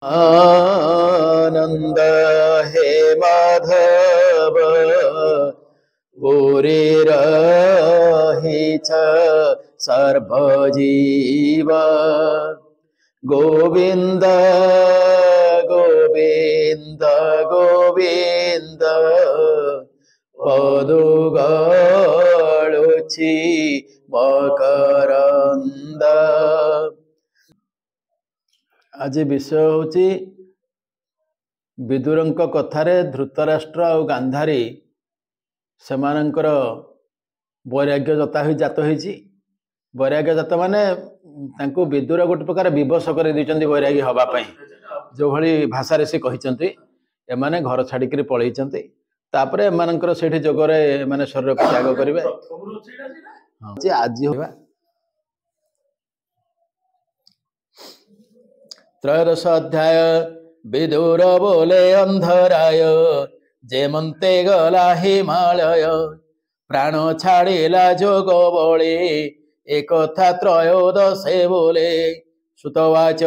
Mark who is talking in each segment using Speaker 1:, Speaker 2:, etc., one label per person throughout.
Speaker 1: आनंद हे माधव पुरी रही सर्वजीव गोविंद गोविंद गोविंद पदुगलुछि मकरंद। आज विषय होची विदुरंक कथारे धृतराष्ट्र और गांधारी सेमानंकर वैराग्य जता हुई जात होईची। वैराग्य जात माने तांको विदुर गोटे प्रकार विवश कर दैचंती वैरागी हवा पई जो भली भाषा रे से कहिचंती एमाने घर छाड़िकरी पळैचंती तापरे एमानंकर सेठी जोगरे माने शरीर को त्याग करिवे। हां जे आज होबा त्रयोदश अध्याय विदुर बोले अंधराय जेमंते गला हिमालय प्राण छाड़िला जोग बळे एक था त्रयोदशे बोले। सुतवाच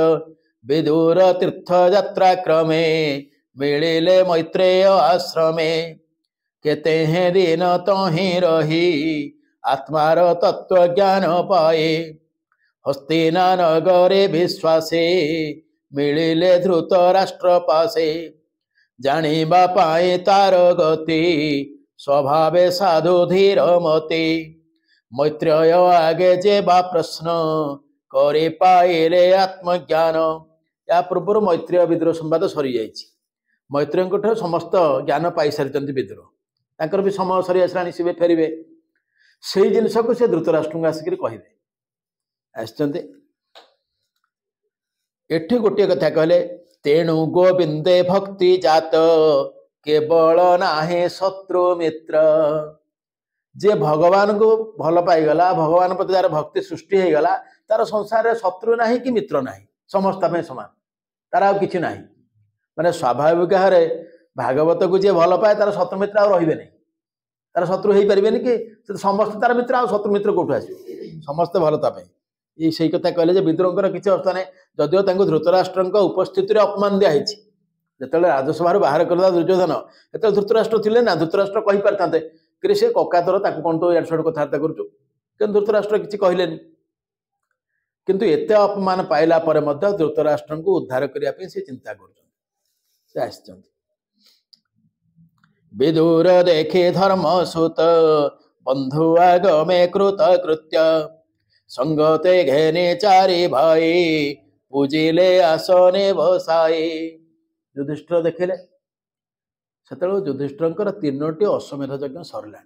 Speaker 1: विदुर तीर्थ यात्रा क्रमे मिलिले मैत्रेय आश्रमे केते हैं दिन तहि रही आत्मार तत्व ज्ञान पाए हस्तिना नगरे विश्वासे मिलिले धृतराष्ट्र पासे जानिबा पाए तार गति स्वभावे साधु धीर मति मैत्रेय आगे जे बा प्रश्न करे पाइले आत्मज्ञान। या पूर्व मैत्रेय विदुर संवाद सरी जाइछि। मैत्रेय समस्त ज्ञान पाई सारी विदुर तांकर भी समय सरी आसलानी सी फेरवे से जिनस को से धृतराष्ट्र को आसिक कहे आसचंती। एठी गोटे कथा कहले तेणु गोविंदे भक्ति जात केवल नाहे शत्रु मित्र। जे भगवान को भल पाईगला भगवान प्रति यार भक्ति सृष्टि हो गला तार संसार में शत्रु नहीं कि मित्र नहीं समस्त समान तार आ किछि नहीं माने स्वाभाविक भाव भागवत को जे भल पाए तार शत्रु मित्र आ रहिबे नहीं तार शत्रु हो पारे कि समस्त तार मित्र आ शत्रु मित्र कौटू आस समस्त भलता ये सही कथा कहले विदुरंकर किसी अर्थ ना जदिव धृतराष्ट्र उपस्थिति अपमान दिखाई जो राजसभा बाहर करदा दुर्योधन ये धृतराष्ट्र थिले ना धृतराष्ट्र कहि पारथांते कि से कका तोर ताकू कौन तो यार छड़ कथबार्ता करूँ कि धृतराष्ट्र किसी कहलेनि किंतु एते अपमान पाइला परे मध्य धृतराष्ट्र को उद्धार करने से चिंता कर विदुर देखे धर्म सुत बंधु आगमे कृत कृत्य संगते घेने चारि भाई पूजिले आसने बसाई। युधिष्ठिर देखिले से युधिष्ठिर तीनोटी अश्वमेध यज्ञ सरला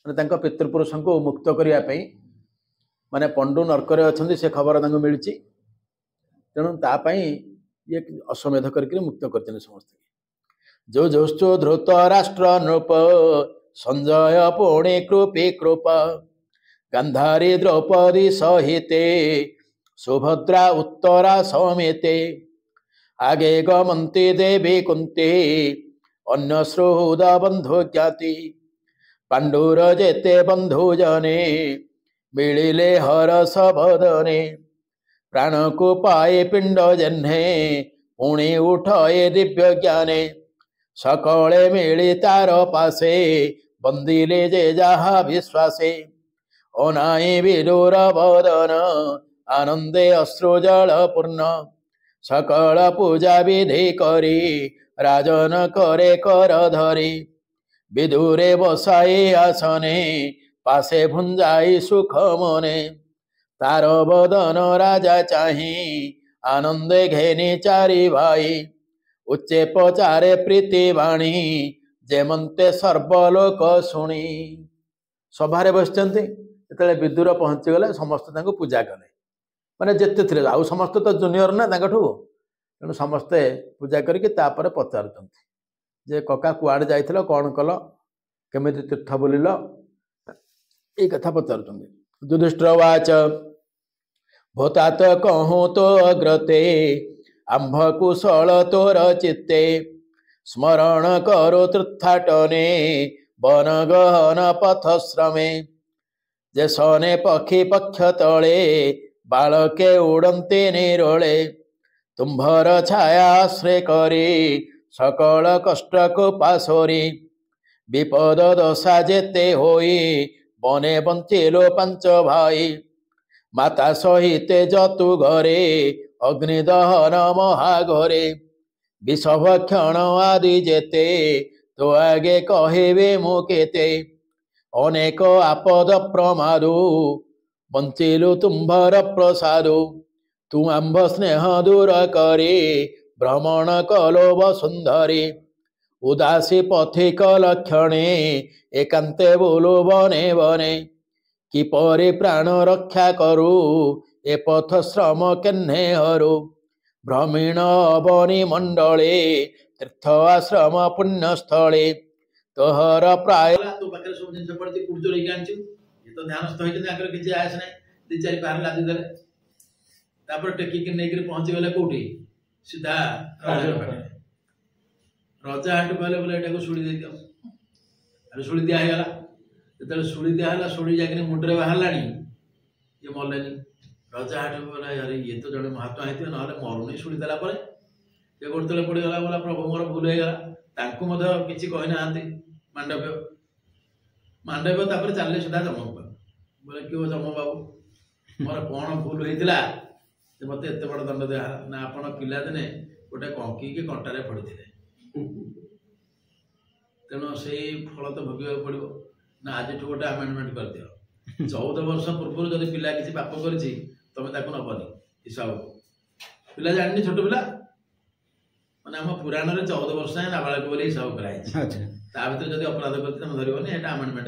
Speaker 1: माने पितृपुरुष को मुक्त करने माने पंडु नरकरे अच्छा से खबर मिली तेणु तापाई ये अश्वमेध करके मुक्त करते समस्त जो जोश्चो धृत राष्ट्र नृप संजय पुणे कृपी कृप गांधारी द्रौपदी सहिते सुभद्रा उत्तरा समेते आगे गमंती देवी कुंती अन्य श्रुद बंधु ज्ञाति पांडुर जेते बंधु जने मिलिले हरस बदने प्राण को पाए पिंड जन्हे पुणे उठाए दिव्य ज्ञाने सकले मिली तार पासे बंदिले जे जहा विश्वासे अनाई विदुर बदन आनंदे अश्रुजल पूर्ण सकल पूजा विधि करी राजन करे कर धरी विदुरे बसाई आसने पासे भुंजाई सुख मने तार बदन राजा चाही आनंदे घेनी चारि भाई उच्चे पचारे प्रीति वाणी जेमंते सर्वलोक शुणी। सभारे बसचंती जेतले विदुर पहुंची गले समस्त तांको पूजा कले माने जेते थिले आउ समस्त तो जूनियर ना तांकठू तेणु समस्ते पूजा करके तापर पचारुचंती जे कका कुआड़ जाइथिलो कौन कल केमिति तीर्थ बुलिल ये कथा पचारुचंती। युधिष्ठिर वाच भूतात कहूँ तो अग्रते आंभ कुशल तोर चित्ते स्मरण करो तीर्थाटने वन गहन पथ श्रमे जसने पक्षी पक्ष तले बालके उड़ते निरोले तुम्भर छायाश्रय करे सकल कष्ट को पासोरी विपद दशा जेते होई बने बंचिलो पांच भाई माता सहित जतु घरे अग्निदहन महाघरे विषभक्षण आदि जेते तो आगे कहेबे मु केते अनेक आपद प्रमादु बंचिलु तुम्भर प्रसादु तू आंभ स्नेह दूर करे भ्रमण कलो वसुंधरी उदासी पथिक लक्षणे एकांते बोलो बने बने किपरि प्राण रक्षा करू ए पथ श्रम केन्हे हरू भ्रमीण अवनी मंडले तीर्थ आश्रम पुण्यस्थले तोहर प्राय तो पाखे सब जिन पड़ती कुर्जो लेके आनछु ये तो ध्यानस्थ होइते आकर किछि आस नै दी चारि पार लादी देले तापर टेकी के नेगिर पहुंची गले कोठी सीधा राजा हाट कहले बोले एटा को सुली दे दियो अरे सुली दिया हेला जेतले सुली दिया हेला सुली जाके मुंडरे बाहरलानी ये मलेनी राजा हाट बोला यार ये तो जड़े महात्मा हेते नहले मरुनी सुली देला परे ये गोडतले पड़ी गला बोला प्रभु मोर भूल हे गला तांको मध किछि कहि नांती मांडव्य तापर चालले सीधा जमक बोले क्यों जम बाबू मोर कोन भूल हेतिला जे मते एते बड़ दंड दे ना आपण पिला दिने गोटे कंकी के कंटारे पड़िथिले तेणु से फल तो भोग पड़ो ना आज गोटे आमेंडमेंट कर दियो 14 वर्ष पूर्व जब पिला किसी पाप कर तुम नबनी हिसाब को पिला जानी छोट पिला माने आम पुराण में 14 वर्ष है नाबालक बोली हिसाब कराई भर जब अपराध करते तुम धरबनी एटा आमेंडमेंट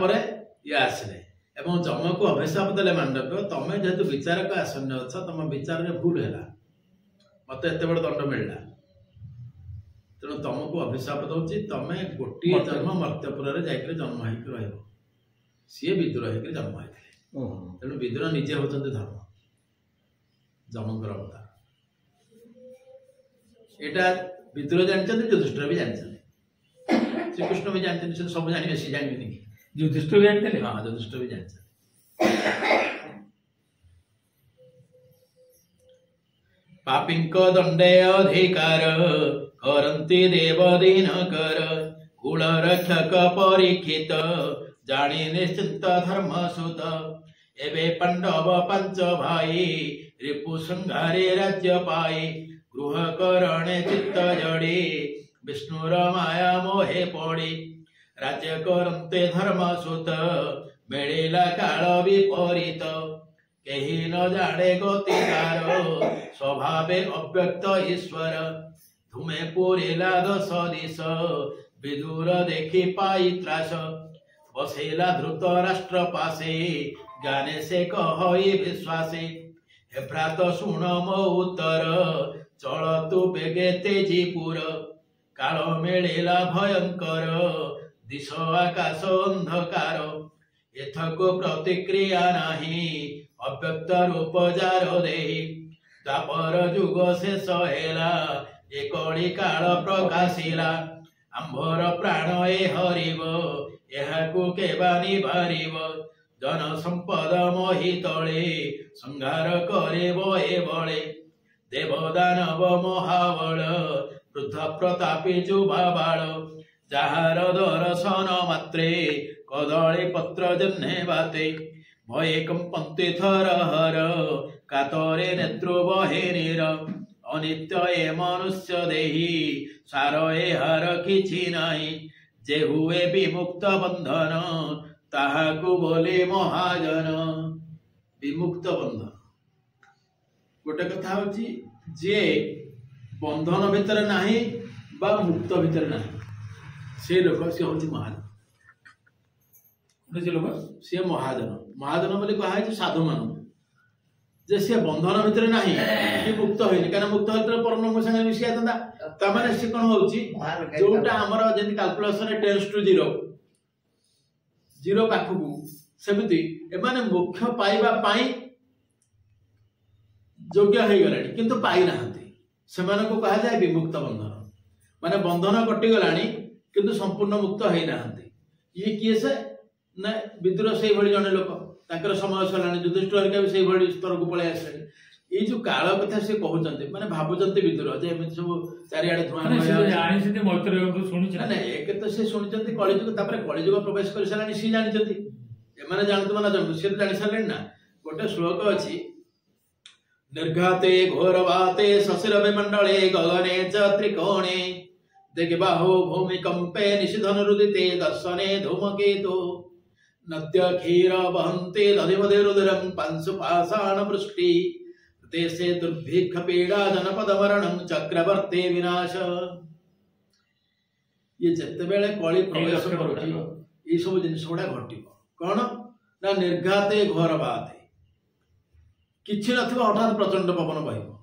Speaker 1: होगा ये आसले एवं जम को अभिशाप देले मांडव्य तमें जेहेतु विचारक आसन्न अच्छ तुम विचार में भूल है मत एत बड़ दंड मिलला तेणु तुमको अभिशाप दौची तमें गोटे जन्म मर्त्यपुर जाकर जन्म होकर रह सी विदुर होकर जन्म होते तेणु विदुर निजे होते धर्म जमकर अवतार यहाँ विदुर जानते युधिष्ठिर भी जानते श्रीकृष्ण भी जानते सब जाने सी जानते युधिष्ठिर भी जानते हाँ युधिष्ठिर भी जानते पापिंक दंडे अधिकार करंती देव दीन कर कुल रक्षक परीक्षित जानी निश्चिंत धर्म सुत एवं पांडव पांच भाई रिपु संहारे राज्य पाई गृह करणे चित्त जड़ी विष्णुर माया मोहे पड़ी राज्य करंते धर्म सुत मिलिला काल विपरीत कहीं न जाने गति तार स्वभावे अव्यक्त ईश्वर धूमे पूरेला 10 दिश विदुर देखी पाई त्रास बसेला धृत राष्ट्र पासे ज्ञाने से कहि विश्वासे हे भ्रात शुण मो उत्तर चल तु बेगे तेजीपुर काल मिलिला भयंकर दिश आकाश अंधकार एथको प्रतिक्रिया नाही अव्यक्त रूप जार दे तापर जुग शेष हेला एकड़ी काल प्रकाशिला आंभर प्राण ए हरिब एहाकु केबानी बारिब जन संपद मोहि तले संहार करेब ए बळे देव दानव महाबल वृद्ध प्रतापी जुबा बाळ जाहार दर्शन मात्रे कदली पत्र जन्हे बाते भये कंपन्ते थर हर कातरे नेत्र बहे नीर अनित्य ए मनुष्य देही सार ए हर किछि नाही जे हुए विमुक्त बंधन ताहाकु बोले महाजन विमुक्त बंधन गोटे कथा होची जे बंधन भितर नाही बा मुक्त भितर नाही से लोक से होची महाजन लोक सी महाजन महाजन बोली कहा साधु मान जे सी बंधन भितर नाही मुक्त होइनी कारण मुक्त होतले परम संगे मिसिया दंदा तमाने से कोन होउची जोटा हमर जेंति कैलकुलेशन 10 to 0 0 पाखकु सेमिति एमाने मुख्य पाइबा पाई योग्य हे गलानी किंतु पाई नाहंती सेमाने को कहा जाय विमुक्त बंधन माने बंधन कटि गलानी किंतु संपूर्ण मुक्त हे नाहंती ये किए से ना विदुर से भली जने लोक ताकर समय सलानी युधिष्ठिर के से भली स्तर को पळे आसे ये जो काल कथा से कहते माने भावुंट विदुर जे एमती सब चारिआडे धुआं ना एक तो से शुणी कलिजुग कलिजुग प्रवेश कर सारे सी जानी एमाने जानतु ना जानतु सी जानी सारे ना गोटे श्लोक अच्छी निर्घाते घोरवाते शशिर विमंडले गगने च त्रिकोणे दिग्बाहो भूमिकंपे निशिधन रुदिते दर्शने धूमकेतु नद्य क्षीर वहन्ते दधिमधे रुदिरं पांशुपाषाण वृष्टि देशे दुर्भिक्ष पीड़ा जनपद मरणं चक्रवर्ती विनाश। ये जिते बेले कली प्रवेश करुची ये सब जिनिस गुड़ा घटिबो कौन ना निर्घाते घोरवाते किछि नथिबो हठात प्रचंड पवन बहिबो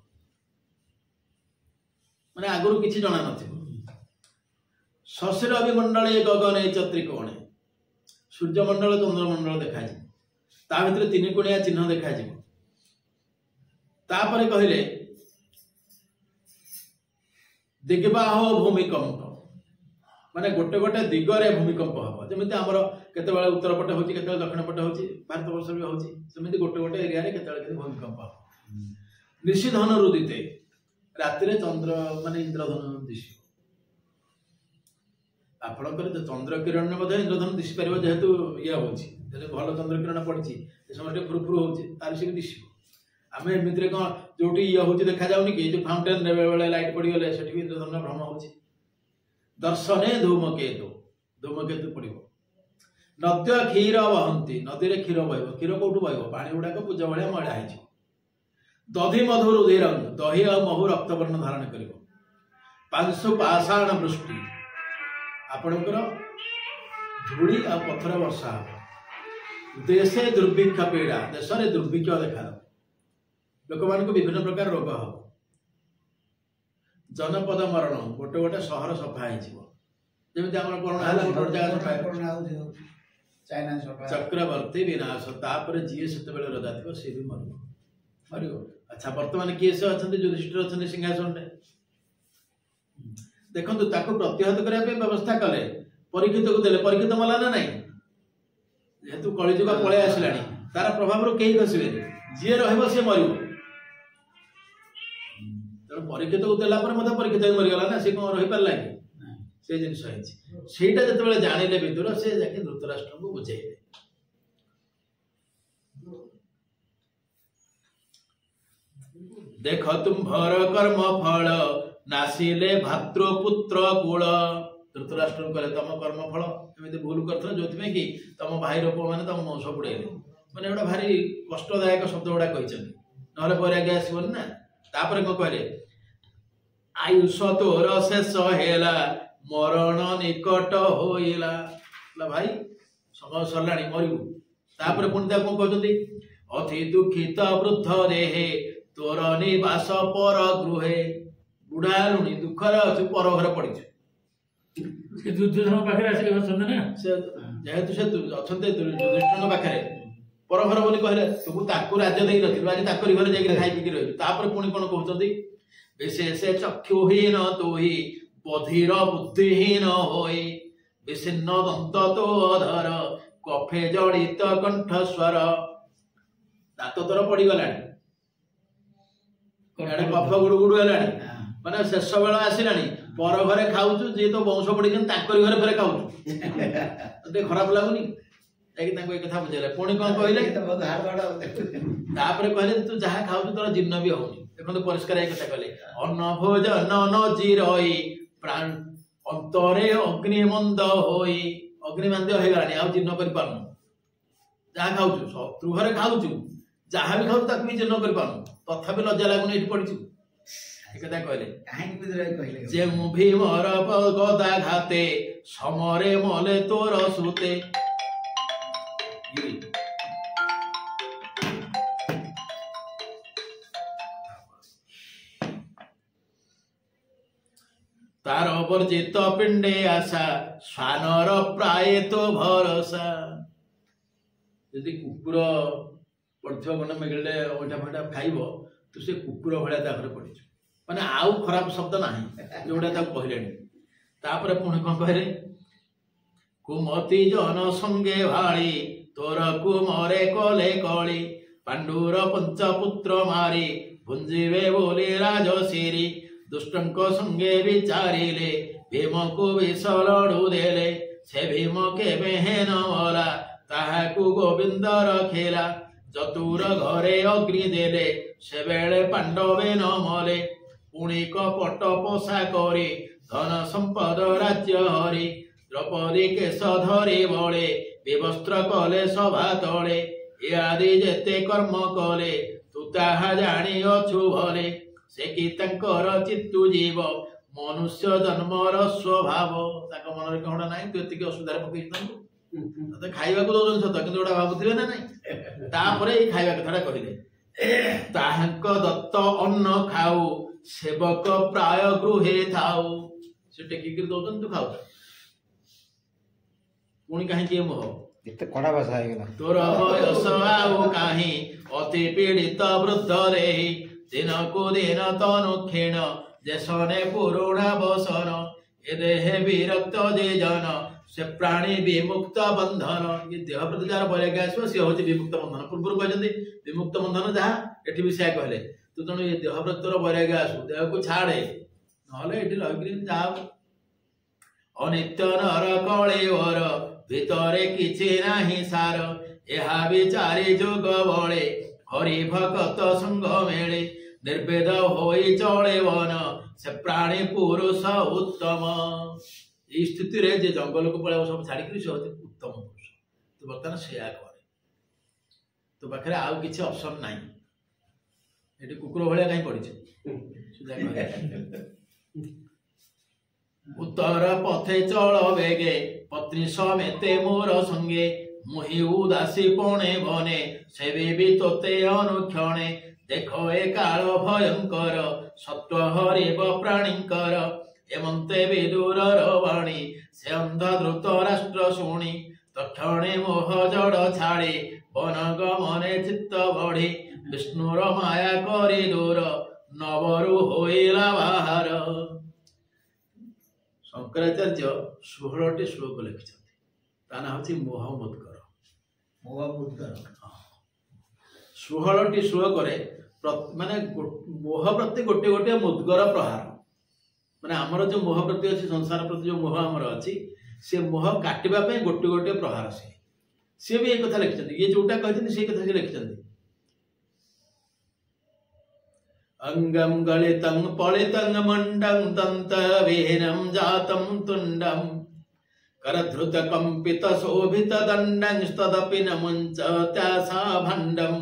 Speaker 1: माने आगुरु किछि जणा नथिबो। शशिर अभिमंडले गगने च त्रिकोणे सूर्यमंडल चंद्रमंडल देखा ता भितर तीन कोणिया चिन्ह देखा तापरे कहले दिग्बाहो भूमिकंप माने गोटे गोटे दिगरे भूमिकंप हम जमी आमर केते उत्तर पटे होची केते दक्षिण पटे होची भारत वर्ष भी होची सेमिति गोटे गोटे एरिया रे केते भूमिकंप हम। निशिधन रुदिते राति चंद्र माने इंद्रधनु दिशो आपणकर चंद्र किरण इंद्रधनु दिशी पार जेहेतु ये होची भल चंद्र किरण पड़ी समय फुरफुर होची तार से भी दिशो आम एमती कौन जो ये हूँ देखा जाऊनी कि जो फाउंटेन बेले लाइट पड़गले से इंद्रधनु भ्रम हो दर्शने धूमकेतु धूमकेतु पड़ो नद्य क्षीर वहंती नदी में क्षीर बह क्षीर कौटू बह पानी गुड़ाक पूजा भाया मैला हो दधि मधु रुधिर दही और महु रक्तवर्ण धारण कर पांशु पाषाण वृष्टि आपणकर धूली आ पथर वर्षा हम देशे दुर्भिक्ष पीड़ा देश में दुर्भिक्ष देखा लोक मान विभिन्न प्रकार रोग हम जनपद मरण गोटे गोटे सहर सफा हो चक्रवर्ती विनाश तापर जी से रजा थी सी भी मर अच्छा बर्तमान किए से अच्छा युधिष्ठिर अच्छा सिंहासन देखो प्रतिहत करने व्यवस्था कले परीक्षित को देले परीक्षित मला ना नहीं जेहेतु कलिजुग पलि आसला तार प्रभाव कहीं खसबे जी रे मर तेणु परीक्षित को देला परीक्षित मरीगला ना सी कौन रही पारा कि से जिन जो जानिले विदुर से जाके धृतराष्ट्र को बुझेबे देख तुम भर कर्म फल नासिले भातृपुत्र कूल धृतराष्ट्र कहे तुम कर्म फल एमती भूल कर जो कि तुम भाई रूप मैंने तुम वंश बुड़ेले मैंने गोटे भारी कष्टदायक शब्द गुड़ा कहते ना आगे आसबन ना तापर कौन कहले आयुष तोर शेष है मरण निकट होइला भाई समय सरला मरु तापर पुणी कौन कहते अति दुखित वृद्ध देहे तोर निवास पर गृहे बुढ़ा लुणी दुखर अच्छे पर घर पड़ी
Speaker 2: दुर्योधन
Speaker 1: जेहेतु से युधिष्ठिर पाखे पर घर बोली कहले तुमको राज्य दे नथिलु आज ताकरी घर जाके खाई पीकी रही तापर पुणी कौन कहते विशेष चक्षुहीन तोहि बधिर बुद्धिहीन होई विच्छिन्न दंत तो अधर कफे जड़ित कंठ स्वर दात तोर पड़गला कफ गुड़ गुड़ है माने शेष बेल आसला पर घरे खाऊ जी तो वंश पड़ी घरे फेर खाऊ खराब लगुनि कथा बुझेगा पुणी कौन कहले कहले तू जहाँ खाऊ तोर जीर्ण भी होनी देखो परिष्कार एक कथा कहले अन्न भोजन न जीरई प्राण अंतरे अग्निमंद होई अग्निमंद हो गलानी आ जीर्ण कर पारनु जहाँ खाऊ शत्रु घरे खाऊ जहाँ भी खाऊ तक भी जीर्ण कर पारनु तथापि लज्जा लगुनि ये पड़ी कहले जे भीमर गदा घाते समरे मले तोर सुते तार वर्जित पिंडे आशा स्वानर प्राय तो भरोसा यदि कुकुर पड़थो गण मेघे ओठा फटा खाइब तो से कुकुर भाया पड़ी माने आउ खराब शब्द ना जोड़ा कहले तापर पुणी कौन कहले कुमति जन संगे भाड़ी तोर कुमरे कले कली पांडुर पंचपुत्र मारी भुंजीवे बोले राजशीरी दुष्टंको संगे विचारिले भीम को विष लड़ू देले से भीम केबे हे न मरा ताहाकू गोविंद रखेला चतुर घरे अग्नि देले से बेले पांडवे न मले पुणी कपट पोषा करी धन संपद राज्य हरि द्रौपदी केश धरी बळे विवस्त्र कले सभा तले इत्यादि जेते कर्म कले तू ताहा जानी अछु भले से कि तांकर चित्तु जीव मनुष्य जन्मर स्वभाव ताक मन रे कोणा नाही तू एतिके असुधार पकई तते खाइबा को दोजन सत किंतु ओडा भाबुथिबे ना नाही तापरे ई खाइबा कथाडा कहिले ताहांक दत्त अन्न खाऊ सेवक प्राय गृहे थाऊ से टेकी कर दोजन तू खाऊ पुणी काहे के मोह
Speaker 2: इते कड़ा भाषा है गेला
Speaker 1: तोर बयस आउ काहे अति पीड़ित वृद्ध रे दिन को दिन तनु क्षीण जसने पुरुणा बसन ए देह विरक्त जे जन से प्राणी विमुक्त बंधन ये देह प्रति जार बरेगा आसो से होची विमुक्त बंधन पूर्व कहजंदी विमुक्त बंधन जहा एठी भी से कहले तू तनु ये देह प्रति तोर बरेगा आसो देह को छाड़े नहले एठी लगिरी जाओ अनित्य नर कळेवर भितरे किछि नाही सार एहा विचारी जोग बळे हरि भक्त संग मेळे निर्भेद होई चले वन से प्राणी पुरुष उत्तम ई स्थिति रे जे जंगल को पळे सब छाड़ी कि से उत्तम पुरुष तो बर्तमान सेया करे तो पाखरे आउ किछि ऑप्शन नाही एटी कुकुर भलिया काई पड़ी छे सुधा कहे उत्तर पथे चल बेगे पत्नी समेते मोर संगे मुहि उदासी पणे बने से भी तोते अनुक्षणे देखो ए काल भयंकर सत्व हरिव प्राणीकर एमंते विदुरर वाणी से अंध द्रुत राष्ट्र शुणी तक्षणे मोह जड़ छाड़ी वन गमने चित्त बढ़ी विष्णुर माया करी दूर नवरु होइला बाहर शंकराचार्य 16टी श्लोक लिखिछथि ता ना होछि मोह मुद्गर 16टी श्लोक रे माने मोह प्रति गोटे गोटे मुद्गर प्रहार माने हमर जो मोह प्रति अछि संसार प्रति जो मोह हमर अछि से मोह काटिबा पे गोटे गोटे प्रहार से भी एक कथा लिखिछथि ये जोटा कहछथि से कथा से लिखिछथि अंगम गलितं पलितं मंडं तंत विहीनं जातं तुंडं करधृत कंपित शोभित दंडं तदपि न मुंच त्यासा भंडम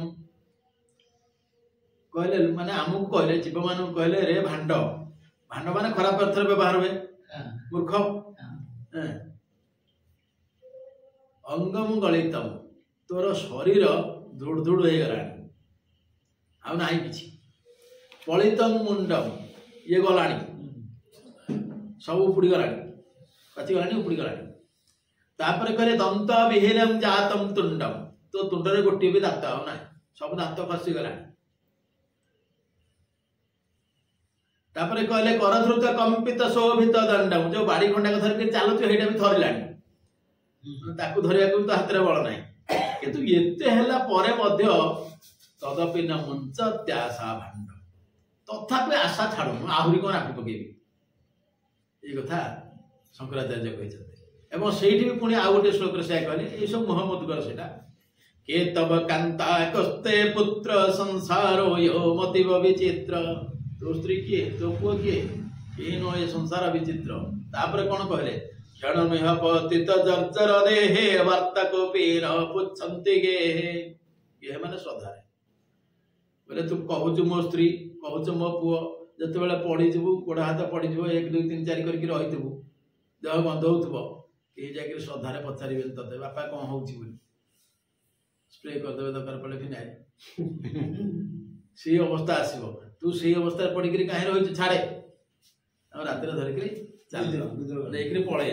Speaker 1: कहले माने हमु कहले जीव मानु कहले रे भांड भांड माने खराब अर्थ व्यवहार हुए मूर्ख अंगम गलितं तोर शरीर धुड़ धुड़ हो गलानी आ नाही किछि पलितं मुंडम ये गलानी सब उपुड़ी गलानी पाची गलानी उपुड़ी गलानी तापर कहले दंत विहीनम जातम तुंडम तो तुंडरे गोटी भी दांत हो ना सब दांत खसी गलानी तापर कहले करधृत कंपित शोभित दंडम जो बाड़ी खंडा धर के चालुछ हेटा भी थरिलानी ताकू धरिया को तो हाथ रे बळ नाही किंतु एते हैला परे मध्य तदपि न मुंच त्यासा भांड तथापि आशा छाड़ू आहुरी कौन आपी पकेबी ये कथा शंकराचार्य कहते एवं सेठी भी पुणी आउ गोटे श्लोक से कहले ये सब मोह मुद्गर सेटा के तब कांता कस्ते पुत्र संसारो यो मतिव विचित्र तो स्त्री किए तो पुओ किए ये नो ये संसार विचित्र तापर कौन कहले क्षण मेह पतित जर्जर देहे वार्ता को पीर पुच्छन्ति गे ये माने श्रद्धा बोले तू कहूचु मो स्त्री कहूचु मो पुओ जते बेले पड़ी जबु गोड़ हाथ पड़ी जबु 1 2 3 4 करके रहितबु देह बंद होतबो के जाके श्रद्धा रे पचारिबेन तते बापा कोन होउची बोली स्प्रे कर देबे दरकार पड़े फिनाइल सी अवस्था आसीबो तू सी अवस्था रे पड़ी करी काहे रहिछ छाड़े आ रात रे धरि करी चल लेकरी पळे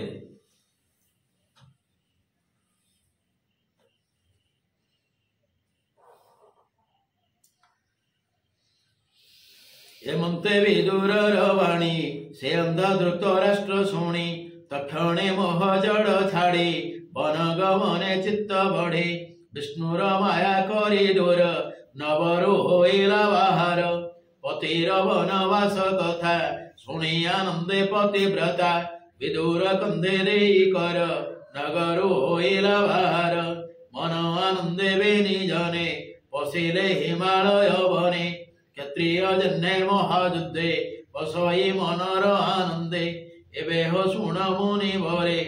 Speaker 1: एमंते विदुरर वाणी से अंध द्रुत राष्ट्र शुणी तक्षणे मोह जड़ छाड़ी वन गमने चित्त बढ़ी विष्णुर माया करी दूर नवरु होइला बाहर पतिर वनवास कथा शुणी आनंदे पतिव्रता विदुर कंधे देई कर नगर होइला बाहर मन आनंदे बेनी जने पशिले हिमालय बने क्षत्रिय जन्य महायुद्धे बसई मनर आनंदे एबे हो शुण मुनि भरे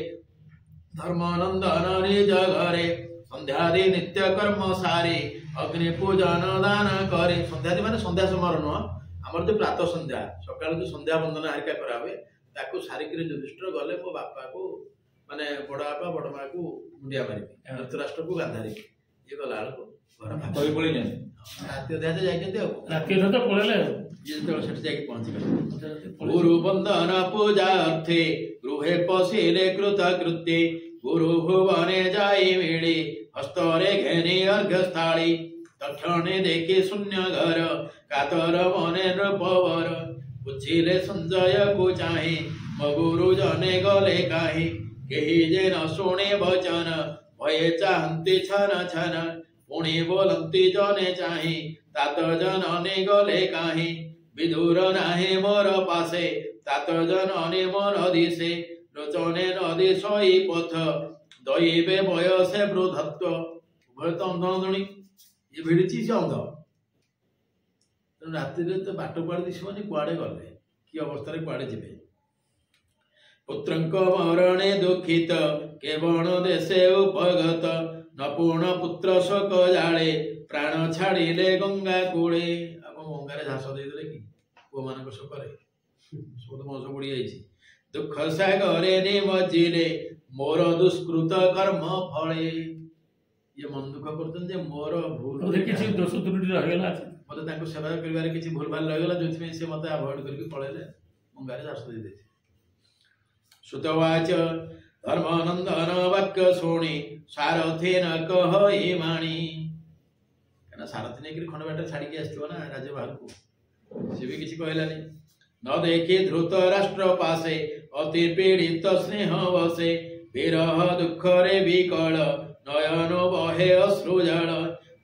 Speaker 1: धर्मनंदन निज घरे संध्यादि नित्य कर्म सारी अग्नि पूजन दान करे संध्यादि माने संध्या समय नुह आमर जो प्रातः संध्या सकाल जो संध्या वंदना हारिका करा हुए ताकू सारिक युधिष्ठिर गले मो बापा को माने बड़ बापा बड़ माँ को मुंडिया मारि धृतराष्ट्र को गांधारी ये गला घर राति अध्याय जाइए
Speaker 3: राति तो पळेले
Speaker 1: ये तो सेठ जाके पहुंची गले गुरु वंदन पूजा अर्थे गृहे पशिले कृतकृत्ये गुरु भुवने जाई मिली हस्तरे घेनी अर्घ्य स्थाली तक्षणे देखी शून्य घर कातर मने नृपवर बुझिले संजय को चाहे मगुरु जने गले काहे केही जे न शुणे वचन भये चाहन्ति छन छन पुणी बोलन्ति जने चाहे तात जनने गले काहे विदुर नाहे मोर पासे तात जनने मोर दिशे लोचने नदी सई पथ दैवे बयसे वृद्धत्व उभय तो अंधणी ये भिड़ी से अंध राति तो बाट कुआड़े दिशबनी कुआड़े गले कि अवस्था कुआड़े जीवे पुत्रंक मरणे दुखित केवण देशे उपगत नपूर्ण पुत्र शोक जाले प्राण छाड़िले गंगा कूले आप गंगारे झास देदेले कि पुओ मान शोकरे सब तो मौस बुड़ी जाइए दुख सागरे निमज्जिले मोर दुष्कृत कर्म फले ये मन दुख करते मोर भूल
Speaker 3: किसी दोष त्रुटि रहिगला
Speaker 1: मत सेवा कर किसी भूल भाल रहीगला जो से मत अवॉइड करके पळेले गंगारे झास दे देते सुतवाच धर्मानंदन वाक्य शुणी सारथी न कहि माणी कना सारथी ने खंड बाट छाड़ी के आसथिबो ना राज्य बाहर को से भी किसी कहलानी न देखी ध्रुत राष्ट्र पासे अति पीड़ित स्नेह वसे विरह दुख रे विकल नयन बहे अश्रुजल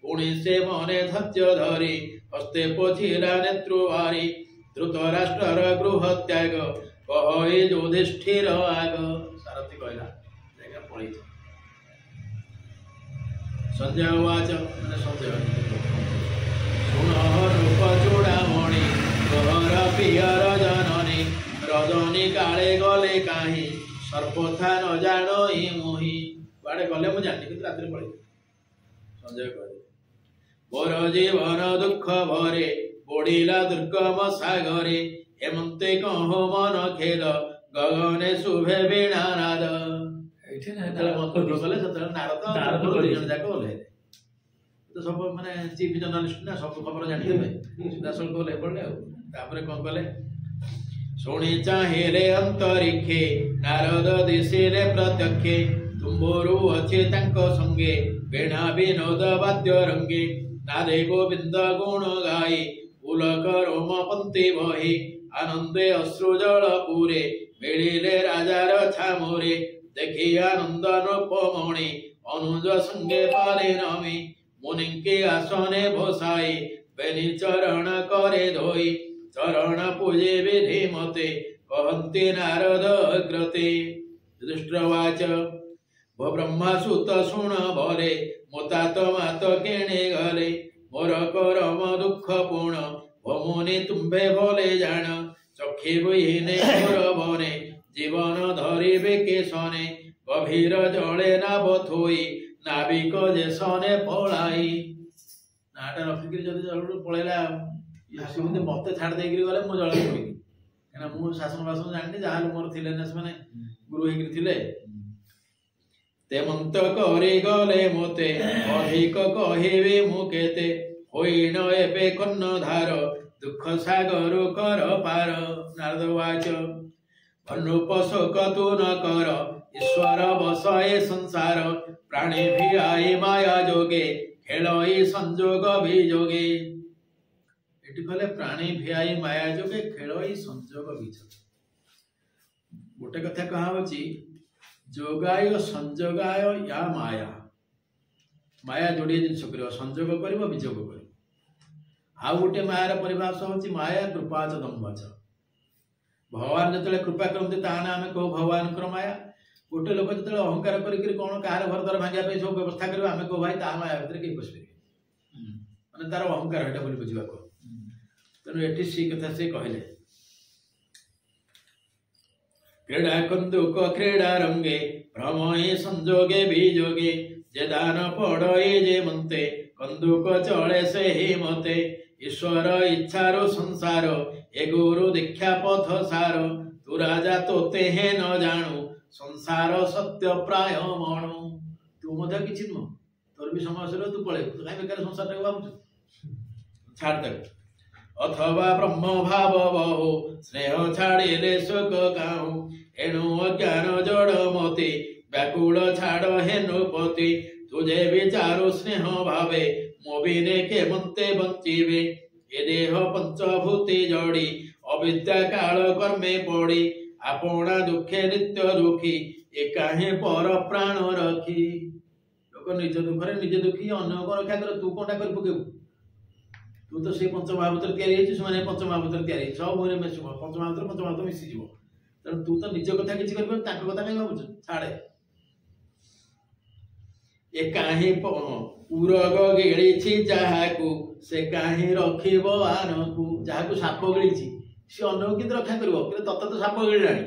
Speaker 1: पुणी से मने धैर्य धरी हस्ते पोछिला नेत्रुवारी ध्रुत राष्ट्र गृह त्याग कहे युधिष्ठिर आग सारथी कहला जगह पड़ी संजय उवाच मैंने संजय सुन रूप चूड़ामणि गहर पियर जननी रजनी काले गले काहे सर्पथा न जानी मुहि कुआड़े गले मुझे जानी कि रात्रि पड़ी संजय कहे मोर जीवन दुख भरे बुड़िला दुर्गम सागरे हेमंते कहो मन खेद गगने शुभे वीणा नाद नारद जन जाक ओल्हे तो सब माने चीफ जर्नलिस्ट ना सब खबर जानी देबे सीधासल को ले पड़ले तापरे कोन कले शुणी चाहेले अंतरिक्षे नारद दिशिले प्रत्यक्षे तुम्बोरु अछि तांको संगे वीणा विनोद वाद्य रंगे नादे गोविंद गुण गाई पुलक रोम पंक्ति बही आनंदे अश्रुजल पूरे मिलिले राजार छामोरे देखी आनंद नृपमणि अनुज संगे पारे नमी मुनिके आसने भसाई बेनि चरण करे धोई चरण पूजे विधि मते कहन्ति नारद अग्रते युधिष्ठिरवाच भो ब्रह्मासुत शुण भरे मोतात मात केणे गले मोर करम दुख पूर्ण भमुनि तुम्भे भले जान चक्षे बहिने मोर बने जीवन धरिबे केशने गभीर जले नाभ थोई नाविक जेसने पलाई नाटा रखिक जदि जल पळेला सेमती मत छाड़ देकरी गले मु जल पड़ी कहीं मु शासन बासन जानी जहाँ मोर थे मैंने गुरु होकर थे तेमंत करे गले मते अधिक कहिबे मु केते होइन एबे कर्णधार दुख सागर कर पार नारद वाच अनुप शोक तू न कर ईश्वर बसए संसार प्राणी भी आई माया जोगे खेलई संजोग विजोगे एटी कहले प्राणी भी आई माया जोगे खेलई संजोग विजोगे गोटे कथा कहा होची जोगाय संजोगाय या माया माया जोड़िए जिन कर संजोग कर विजोग कर आउ गोटे मायार परिभाषा होची माया कृपा च दम्भ च। भगवान जिते कृपा करते ताने आम कहो भगवान माया। गोटे लोक जो अहंकार करिक कौन कहार घर द्वार भांगा सब व्यवस्था कर आम कहो भाई ता माया भितर कहीं पशिपारे मैंने तार अहंकार है बोली बुझा तेणु ये सी कथा से कहले क्रीड़ा कंदुक क्रीड़ा रंगे भ्रमये संजोगे बीजोगे जे दान पड़े जे मनते कंदुक चले से ही मते ईश्वर इच्छारो संसार ए गुरु दीक्षा पथ सार तू राजा तोते हे न जानू संसार सत्य प्राय मणु तू मध्य किछि नुह तोर भी समय तू पळे तू काई बेकार संसार रे भाबु छाड़ दे अथवा ब्रह्म भाव बहु स्नेह छाड़िले सुख गाऊ एणु अज्ञान जड़ मति व्याकुल छाड़ हेनु पति तुझे विचारो स्नेह भावे मोबिने के मंते बंचीबे ए देह पंचभूति जड़ी अविद्या काल कर्मे पड़ी आपना दुखे नित्य दुखी एकाहे पर प्राण रखी लोक निज दुख निजे दुखी अन्य को रक्षा कर तू कोटा कर पकेबू तू तो से पंचमहाभूत तैयारी होची से पंचमहाभूत तैयारी सब मोरे में पंचमहाभूत मिसी जीवो तेणु तू तो निज कथा किछि करबे ताको कथा नै भाबुछ छाड़े ए काहे पुरग गिळीछि जाहाकू से काहे रखिबो आनकू जाहाकू साप गिळीछि से अन्य किंतु रक्षा करबो कि तत तो साप गिळलाणी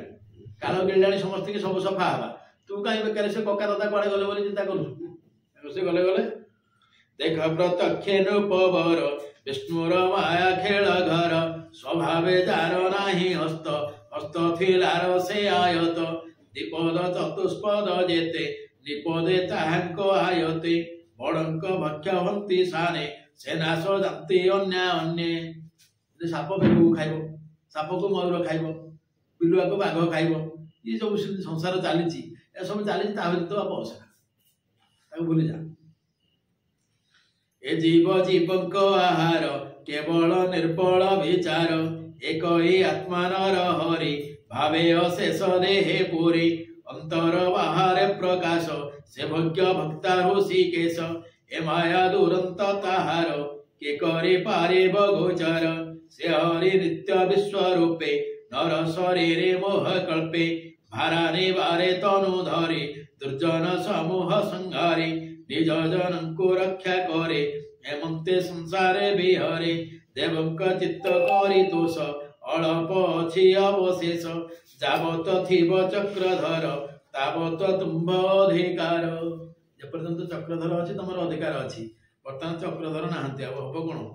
Speaker 1: काल गिळलाणी समस्त के सब सफा हवा तू काहे बेकार से कका दादा कोड़े गले बोली चिंता करू से गले गले देख प्रत्यक्षेनुपवर विष्णुर माया खेल घर स्वभावे जार नाही हस्त हस्त थिलार से आयत दीपद चतुष्पद जेते निपदे ताहांक आयते बड़ंक भक्ष हंती साने सेनास जाति अन्य अन्य साप बेगू खाइब साप को मयूर खाइब बिलुआ को बाघ खाइब ये सब संसार चली सब चली तो आप भूली जा ए जीव जीवक आहार केवल निर्बल विचार एक ही आत्मा नर हरि भावे अशेष देहे पुरी अंतर बाहर प्रकाश से भज्ञ भक्ता ऋषिकेश ए माया दुरंत ताहार के करे पारे गोचर से हरि नित्य विश्वरूपे नर शरीरे मोह कल्पे भाराने बारे तनु धरे दुर्जन समूह संहारे निज जन को रक्षा करे हेमंते संसारे बिहरे देवक चित्त करी दोष अल्प अछि अवशेष जावत थिब चक्रधर तावत तुम्भ अधिकार जेपर्यंत चक्रधर अछि तमर अधिकार अछि वर्तमान चक्रधर नाहंती अब हबो कोन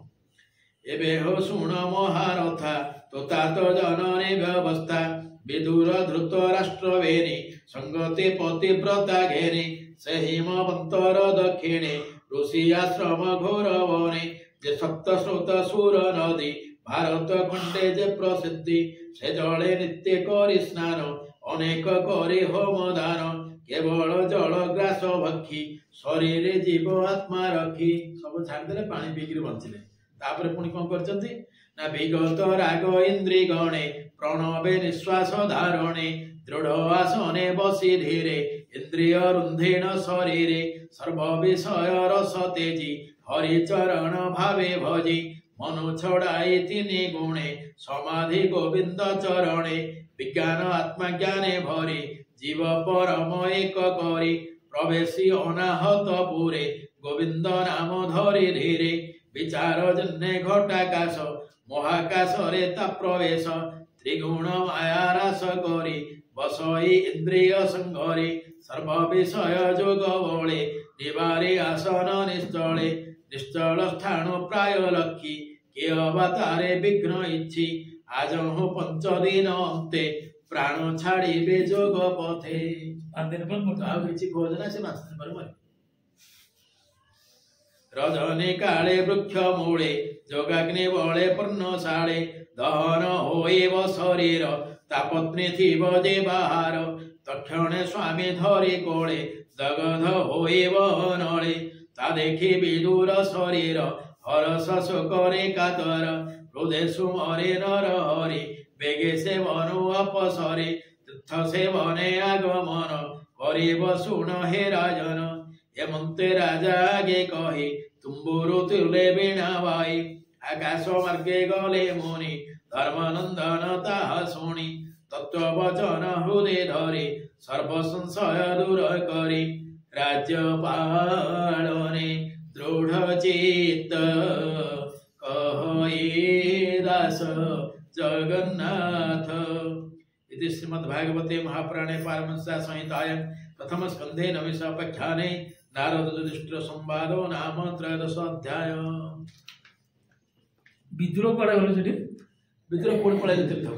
Speaker 1: एबे हो सुण महारथा तो तात जननी व्यवस्था विदुर धृत राष्ट्र वेनी संगति पतिव्रता घेनी से हिमवंतर दक्षिणे ऋषि आश्रम घोर वने जे सप्त स्रोत सुर नदी भारत खंडे जे प्रसिद्धि से जले नित्य करी स्नान अनेक करी होम दान केवल जल ग्रास भक्षी शरीर जीव आत्मा रखी सब छाड़देले पानी पीकरी बंचिले तापर पुणी कौन करचंती ना विगत राग इंद्री गणे प्रणवे निश्वास धारणे दृढ़ आसने बसी धीरे इंद्रिय रुंधीण शरीरे सर्व विषय रस तेजी हरिचरण भावे भजी मनु छड़ाई तीनि गुणे समाधि गोविंद चरणे विज्ञान आत्मज्ञाने भरी जीव परम एक करी प्रवेशी अनाहत पुरे गोविंद नाम धरी धीरे विचार जन्ने घटाकाश महाकाश रेता प्रवेश त्रिगुण माया रास करी बसई इंद्रिय संघरे सर्व विषय जोग बळे निवारे आसन निश्चले निश्चल स्थान प्राय लक्षी के अवतारे विघ्न इच्छी आज हो 5 दिन अंते प्राण छाड़िबे जोग पथे
Speaker 3: दिन पर
Speaker 1: आ किछि खोजना से 5 दिन पर मरे रजनी काले वृक्ष मूले जोगाग्नि बळे पर्णशाळे दहन होइब शरीर तापत्नी थिब जे बाहार तक्षणे स्वामी धरी कोळे दगध होइब नळे ता देखि विदुर शरीर हरस शोकरे कातर हृदय सुमरे नर हरि बेगे से मनु अपसरे तीर्थ से बने आगमन करिब सुन हे राजन हेमंते राजा आगे कही तुम्बुरु तुले बीणा बाई आकाश मार्गे गले मुनि धर्मानंदन ताहा शुणी तत्व वचन हृदय धरे सर्व संशय दूर करी राज्यपालने दृढ़ चित्त कहे दास जगन्नाथ। इति श्रीमद्भागवते महापुराणे पारमहंस्यां संहितायां प्रथम स्कंधे नवमीसोपाख्याने नारद युधिष्ठिर संवादो नाम त्रयोदश अध्याय।
Speaker 3: ବିଦ୍ରୋହ କୁଆଡେ ଗଲେ ସେଠି?
Speaker 1: ଭିତରେ ପୁଣି ପଳେଇଲେ ତୀର୍ଥ।